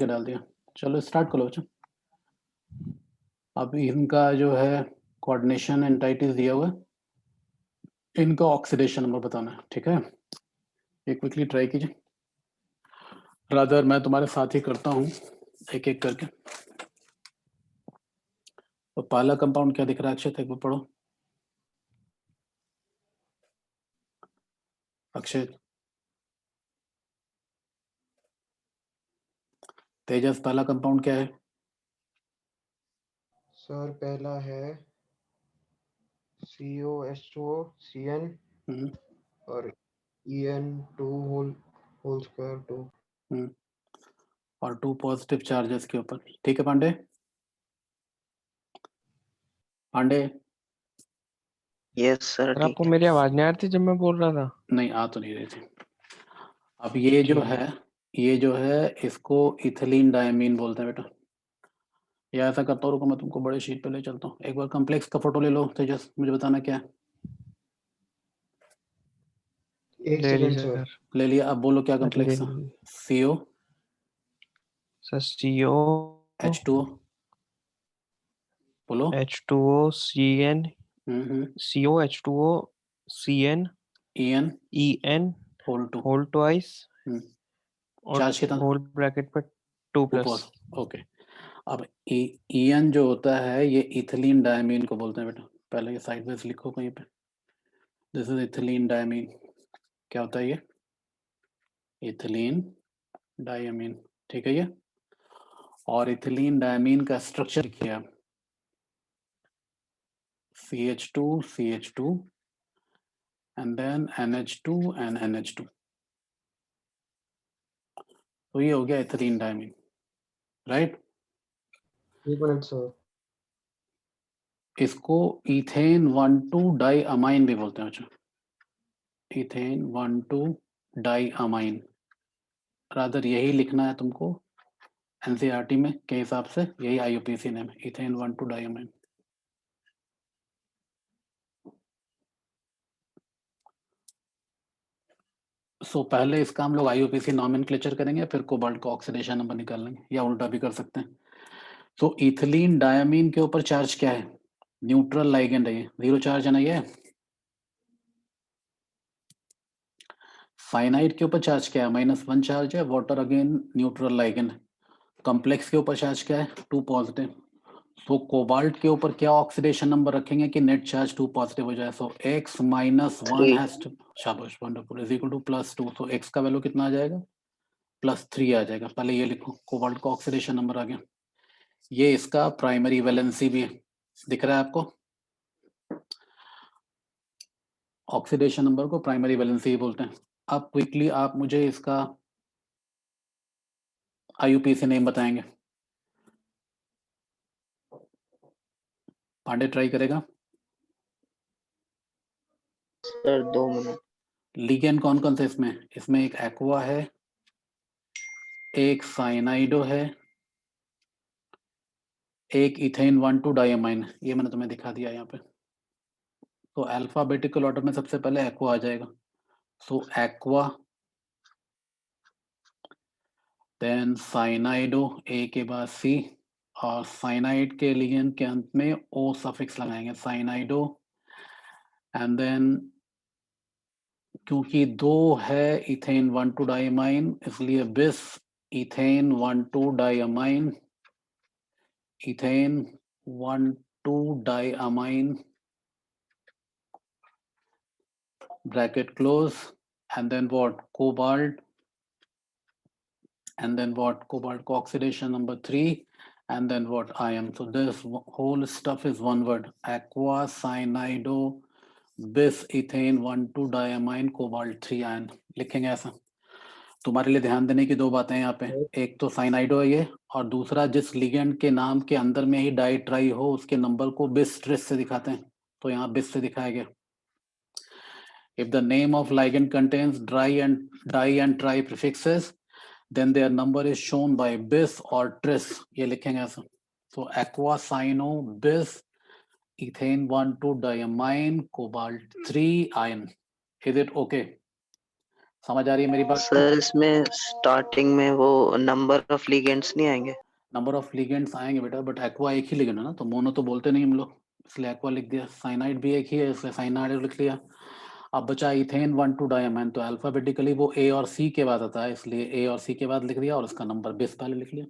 क्या डाल दिया। चलो स्टार्ट करो बच्चा। अब इनका जो है कोऑर्डिनेशन एंटाइटीज दिया हुआ है, इनका ऑक्सीडेशन नंबर बताना है, ठीक है। एक क्विकली ट्राई कीजिए, रादर मैं तुम्हारे साथ ही करता हूँ एक एक करके। तो पहला कंपाउंड क्या दिख रहा है अक्षय, एक बार पढ़ो। अक्षय, तेजस, पहला कंपाउंड क्या है? सर पहला है COH2O CN हम्म, और EN2 होल स्क्वायर 2। हम्म, और 2 पॉजिटिव चार्जेस के ऊपर, ठीक है Pandey. Pandey, yes sir, sir ठीक आपको है। मेरी आवाज नहीं आ रही थी जब मैं बोल रहा था? नहीं आ तो नहीं रही थी। अब ये जो ठीक है। है, ये जो है इसको इथिलीन डायमीन बोलते हैं बेटा। या ऐसा करता हूँ, रुको मैं तुमको बड़े शीट पे ले चलता हूँ। एक बार कॉम्प्लेक्स का फोटो ले लो तेजस, मुझे बताना क्या है। एक ले सेकंड लीजिए सर। सर। ले लिया, अब बोलो क्या अरे ले कॉम्प्लेक्स है। लीजिए CO सर। CO H2O, बोलो। H2O CN hmm, CO H2O CN EN EN whole 2। Whole twice और चार्ज कितना? होल ब्रैकेट पर 2 2 प्लस। Pause, okay. अब EN जो होता है ये इथिलीन डायमीन को बोलते हैं बेटा। पहले ये साइड में लिखो कहीं पे, दिस इज इथिलीन डायमीन। क्या होता है ये? इथिलीन डायमीन, ठीक है ये। और इथिलीन डायमीन का स्ट्रक्चर लिखिए आप, CH2 CH2 and then NH2 and NH2। तो ये हो गया इथिलीन डायमीन, राइट। एक मिनट सर। इसको इथेन 1,2 डाई अमाइन भी बोलते हैं बच्चों। इथेन 1,2 डाई अमाइन, रादर यही लिखना है तुमको एनसीईआरटी में के हिसाब से, यही आईयूपीसी नेम है, इथेन 1,2 डाई अमाइन। सो पहले इसका हम लोग आईयूपीसी नॉमेनक्लेचर करेंगे, फिर कोबाल्ट का ऑक्सीडेशन नंबर निकाल लेंगे, या उल्टा भी कर सकते हैं। तो इथिलीन डायमीन के ऊपर चार्ज क्या है? न्यूट्रल लाइगेंड है ये, 0 चार्ज है ना ये। साइनाइड के ऊपर चार्ज क्या है? -1 चार्ज है, water again neutral ligand. Complex के ऊपर चार्ज क्या है? 2 पॉजिटिव। तो कोबाल्ट के ऊपर क्या ऑक्सीडेशन नंबर रखेंगे कि नेट चार्ज 2 पॉजिटिव हो जाए? सो x - 1 3। हैज टू, शाबाश, वंडरफुल, इज इक्वल टू +2। तो x का वैल्यू कितना आ जाएगा? +3 आ जाएगा। पहले ये लिखो, कोबाल्ट का ऑक्सीडेशन नंबर आ गया। ये इसका प्राइमरी वैलेंसी भी है, दिख रहा है आपको? ऑक्सीडेशन नंबर को प्राइमरी वैलेंसी ही बोलते हैं। अब क्विकली आप मुझे इसका आईयूपीसी नेम बताएंगे। पांडे ट्राई करेगा। Sir 2 minute. लिगेंड कौन कौन से इसमें? इसमें एक एक्वा है, एक साइनाइडो है, एक इथेन 1,2 डाइअमाइन। ये मैंने तुम्हें दिखा दिया यहाँ पे। तो अल्फाबेटिकल ऑर्डर में सबसे पहले एक्वा आ जाएगा। सो एक्वा, देन साइनाइडो, ए के बाद सी, और साइनाइड के लिगेंड के अंत में ओ सफिक्स लगाएंगे, साइनाइडो। एंड देन क्योंकि 2 है इथेन 1,2 डाइअमाइन, इसलिए बिस ethane 1,2 diamine, ethane 1,2 diamine, bracket close, and then what? Cobalt, and then what? Cobalt co-oxidation number 3, and then what? Ion. So this whole stuff is one word: aqua cyanido bis ethane 1,2 diamine cobalt 3 ion। लिखेंगे ऐसा। तुम्हारे लिए ध्यान देने की 2 बातें यहाँ पे, एक तो साइनाइडो है ये, और दूसरा जिस लिगेंड के नाम के अंदर में ही डाई ट्राई हो उसके नंबर को बिस ट्रिस से दिखाते हैं, तो यहाँ बिस से दिखाया गया। If the name of ligand contains di and tri prefixes, then their number is shown by bis or tris। ये लिखेंगे ऐसा। So aqua cyano bis ethane 1,2 diamine cobalt 3 ion। Is it okay? समझ आ रही है मेरी बात? सर इसमें starting में वो नंबर ऑफ लिगेंड्स नहीं आएंगे? नंबर ऑफ लिगेंड्स आएंगे बेटा, बट एक्वा एक ही लिगेंड है ना, तो मोनो तो बोलते नहीं हम लोग, इसलिए एक्वा लिख दिया। साइनाइड भी एक ही है, इसलिए साइनाइड लिख लिया। अब बचा इथेन 1,2 डायमाइन, तो अल्फाबेटिकली वो ए और सी के बाद आता है, इसलिए ए और सी के बाद लिख दिया और उसका नंबर बेस पहले लिख लिया।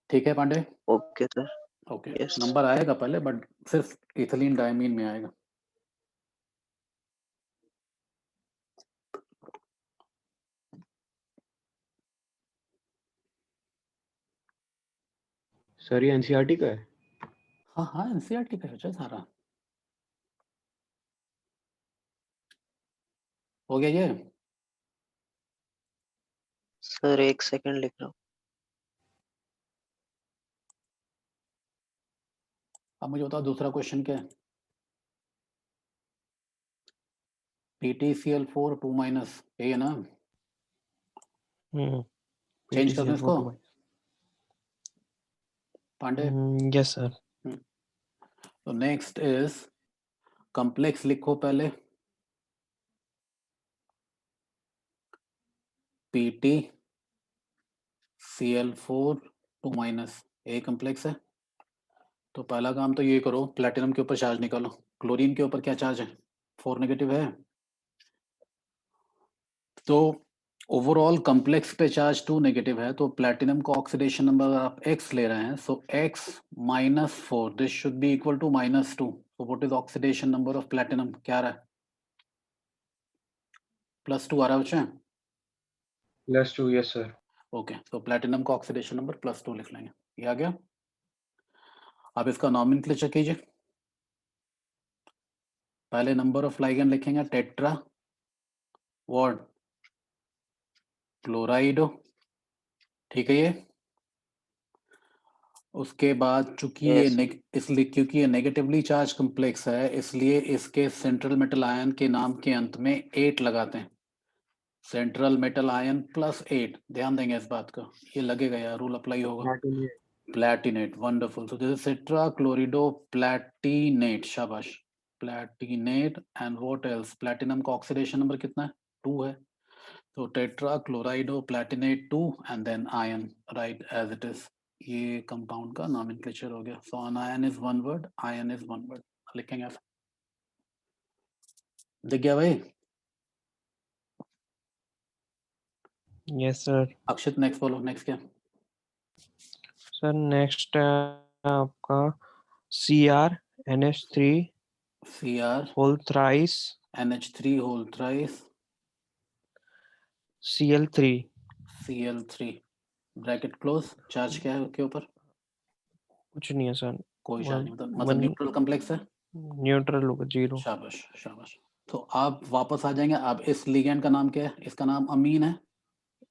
ठीक है Pandey? Okay sir. Okay, yes. Number आएगा पहले, बट सिर्फ इथिलीन डायमीन में आएगा। सर ये एनसीईआरटी का है? हाँ हाँ, एनसीईआरटी का है सारा। हो गया ये? सर एक सेकंड लिख रहा हूँ। अब मुझे बताओ दूसरा क्वेश्चन क्या है। PTCl4 2 माइनस ए है ना? चेंज कर दें इसको पांडे? Yes sir. तो नेक्स्ट इज कॉम्प्लेक्स लिखो पहले। PTCl4 2 माइनस ए कॉम्प्लेक्स है। तो पहला काम तो ये करो, प्लेटिनम के ऊपर चार्ज निकालो। क्लोरीन के ऊपर क्या चार्ज है? 4 नेगेटिव है। तो ओवरऑल कॉम्प्लेक्स पे चार्ज 2 नेगेटिव है, तो प्लेटिनम का ऑक्सीडेशन नंबर अगर आप x ले रहे हैं, so x -4 this should be equal to -2। So what is oxidation number of platinum? क्या आ रहा है? +2 आ रहा है बच्चे? +2, यस सर। ओके, तो प्लेटिनम का ऑक्सीडेशन नंबर +2 लिख लेंगे। ये आ गया। अब इसका नॉमेनक्लेचर कीजिए। पहले नंबर ऑफ लाइगेंड लिखेंगे टेट्रा वॉट क्लोराइडो, ठीक है ये। उसके बाद चूंकि ये Yes. इसलिए क्योंकि ये नेगेटिवली चार्ज कॉम्प्लेक्स है, इसलिए इसके सेंट्रल मेटल आयन के नाम के अंत में 8 लगाते हैं। सेंट्रल मेटल आयन +8, ध्यान देंगे इस बात का, ये लगेगा यार, रूल अप्लाई होगा। Platinate, wonderful. So this is tetra chlorido platinate, शाबाश, platinate. And what else? Platinum का ऑक्सीडेशन नंबर कितना है? 2 है। तो tetra chlorido platinate 2 and then ion, right as it is. ये कंपाउंड का नॉमेनक्लेचर हो गया। So anion is one word, ion is one word लिखेंगे आप। दिख गया भाई? Yes sir. अक्षित नेक्स्ट बोलो, नेक्स्ट क्या? सर नेक्स्ट आपका CrNH3 Cr whole thrice NH3 whole thrice Cl3। Cl3 bracket close. Charge क्या है उसके ऊपर? कुछ नहीं है सर। कोई चार्ज नहीं, मतलब न्यूट्रल कॉम्प्लेक्स है। न्यूट्रल होगा, 0। शाबाश शाबाश। तो आप वापस आ जाएंगे। अब इस लिगेंड का नाम क्या है? इसका नाम अमीन है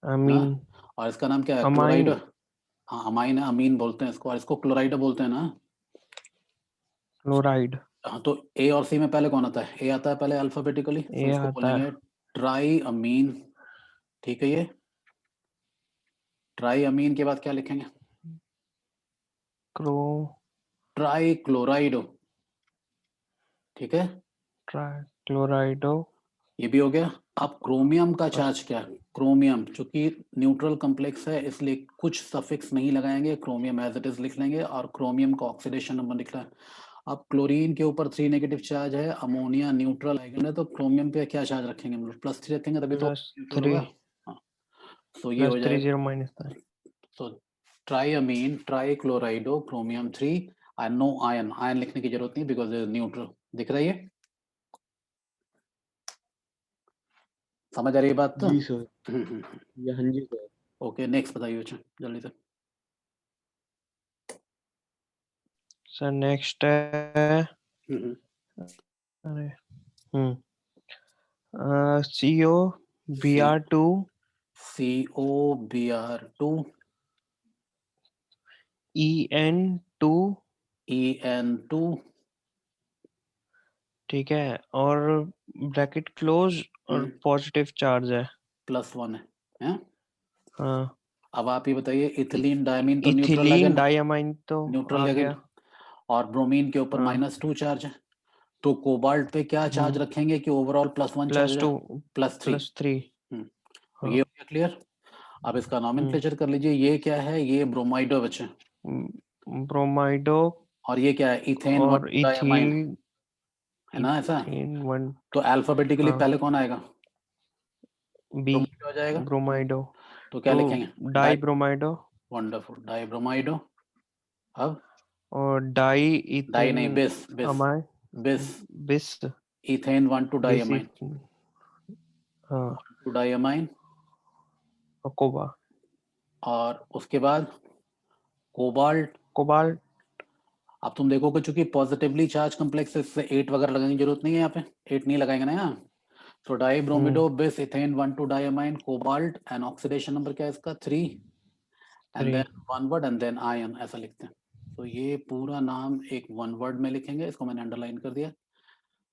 अमीन। ना? और इसका नाम क्या है? अमाइन। क्लोराइड। हाँ अमाइन है, अमीन बोलते हैं इसको, और इसको क्लोराइड बोलते हैं ना। क्लोराइड। हाँ, तो ए और सी में पहले कौन आता है? ए आता है पहले अल्फाबेटिकली, तो ये इसको आता है बोलेंगे ट्राई अमीन, ठीक है। ये ट्राई अमीन के बाद क्या लिखेंगे? क्रो ट्राई क्लोराइडो, ठीक है। क्लोराइडो। ये भी हो गया। अब क्रोमियम का चार्ज क्या है? क्रोमियम चूंकि न्यूट्रल कॉम्प्लेक्स है, इसलिए कुछ सफिक्स नहीं लगाएंगे, क्रोमियम एज इट इज लिख लेंगे, और क्रोमियम का ऑक्सीडेशन नंबर लिख रहा है। अब क्लोरीन के ऊपर 3 नेगेटिव चार्ज है, अमोनिया न्यूट्रल आइगन है, तो क्रोमियम पे क्या चार्ज रखेंगे हम लोग? +3 रखेंगे, तभी तो न्यूट्रल +3 होगा। हाँ, तो ये हो +3 जाएगा। 0 -3। तो triammine tri chlorido chromium 3 and no ion. Ion लिखने की जरूरत नहीं बिकॉज न्यूट्रल। दिख रही है? समझ आ रही है बात? तो जी सर। या हाँ जी सर। ओके, नेक्स्ट बताइए बच्चा जल्दी से। सर नेक्स्ट है, अरे COBr2 COBr2 EN2, EN2, ठीक है, और ब्रैकेट क्लोज और पॉजिटिव चार्ज है। +1 है? हाँ। अब आप ये बताइए, इथिलीन डायमीन तो न्यूट्रल इथिलीन लिगेंड, डायमाइन तो न्यूट्रल आ लिगेंड, गया। और ब्रोमीन के ऊपर हाँ। -2 चार्ज है। तो कोबाल्ट पे क्या चार्ज हम्म। रखेंगे कि ओवरऑल +1 प्लस चार्ज 2 +3? प्लस 3 तो ये हो गया क्लियर। अब इसका नॉमेनक्लेचर कर लीजिए, ये क्या है, ये ब्रोमाइडो बच्चे, ब्रोमाइडो और ये क्या है, इथेन और 1 डायमाइन, इथील है ना ऐसा। इथेन 1 तो अल्फाबेटिकली हाँ पहले कौन आएगा, बी ब्रोमाइडो आ जाएगा। ब्रोमाइडो तो क्या तो लिखेंगे, डाई ब्रोमाइडो वंडरफुल, डाई ब्रोमाइडो। अब और डाई डाई नहीं, इथेन बिस बिस अमाइन बिस, बिस इथेन 1 बेसी डायमाइन, हाँ 1 डायमाइन। कोबा और उसके बाद कोबाल्ट। कोबाल्ट अब तुम देखोगे चूंकि पॉजिटिवली चार्ज कॉम्प्लेक्स, इससे 8 वगैरह लगाने की जरूरत नहीं है, यहाँ पे 8 नहीं लगाएंगे ना यहाँ। तो di bromido bis ethane 1 diamine cobalt, and oxidation number क्या है इसका 3, and 3 then one word and then ion, ऐसा लिखते हैं। तो ये पूरा नाम एक वन वर्ड में लिखेंगे, इसको मैंने अंडरलाइन कर दिया।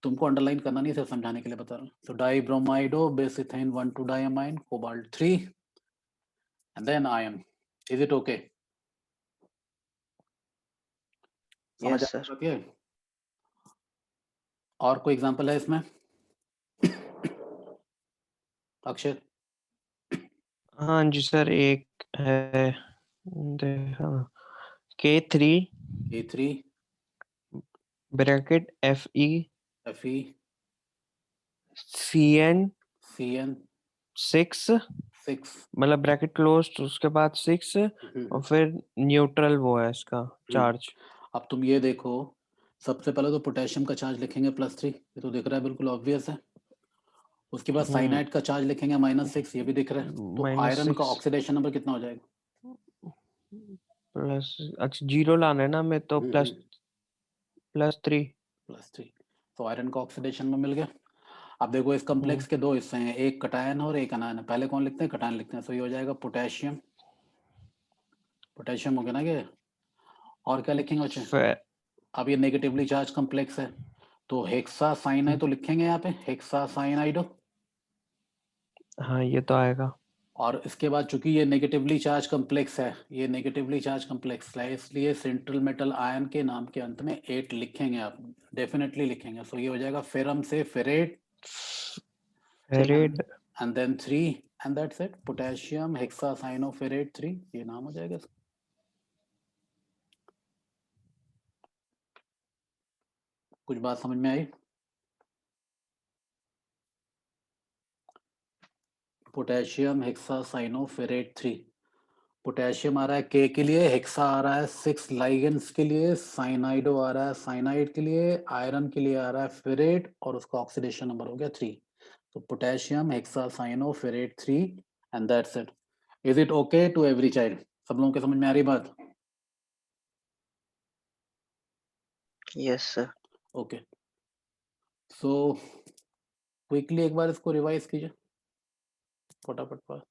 तुमको अंडरलाइन करना नहीं, सिर्फ समझाने के लिए बता रहा हूँ। तो di bromido bis ethane 1 diamine cobalt 3 and then ion. Is it okay? समझ Yes, आ sir. रही है? और कोई एग्जांपल है इसमें? अक्षय? हाँ जी सर एक है हाँ K3 A3 bracket FE FE CN CN 6 6। मतलब ब्रैकेट क्लोज तो उसके बाद 6 और फिर न्यूट्रल वो है इसका चार्ज। अब तुम ये देखो, सबसे पहले तो पोटेशियम का चार्ज लिखेंगे +3, ये तो दिख रहा है, बिल्कुल ऑब्वियस है। उसके बाद साइनाइड का चार्ज लिखेंगे -6, ये भी दिख रहा है। तो आयरन का -6 ऑक्सीडेशन नंबर कितना हो जाएगा? प्लस अच्छा जीरो लाना है ना मैं तो +3 +3। तो आयरन का ऑक्सीडेशन में मिल गया। अब देखो इस कॉम्प्लेक्स के दो हिस्से हैं, एक कटायन और एक अनायन है। पहले कौन लिखते हैं, कटायन लिखते हैं। तो ये हो जाएगा पोटेशियम, पोटेशियम हो गया ना ये। और क्या लिखेंगे बच्चे? फिर अब ये नेगेटिवली चार्ज कॉम्प्लेक्स है, तो हेक्सा साइनाइड तो लिखेंगे यहाँ पे, हेक्सा साइनाइडो। हाँ ये तो आएगा। और इसके बाद चूंकि ये नेगेटिवली चार्ज कॉम्प्लेक्स है, ये नेगेटिवली चार्ज कॉम्प्लेक्स है, इसलिए सेंट्रल मेटल आयन के नाम के अंत में 8 लिखेंगे आप, डेफिनेटली लिखेंगे। सो ये हो जाएगा फेरम से ferrate, ferrate and then 3, and that's it, potassium hexacyanoferrate 3, ये नाम हो जाएगा इसका। कुछ बात समझ में आई? पोटेशियम हेक्सासाइनोफेरेट 3, पोटेशियम आ रहा है के के लिए, हेक्सा आ रहा है 6 लाइगेंड्स के लिए, साइनाइडो आ रहा है साइनाइड के लिए, आयरन के लिए आ रहा है फेरेट, और उसका ऑक्सीडेशन नंबर हो गया 3। तो पोटेशियम hexacyanoferrate 3, and that's it. Is it okay to every child? सब लोगों के समझ में आ रही बात? Yes, sir. Okay. So quickly एक बार इसको रिवाइज कीजिए फटाफट पर।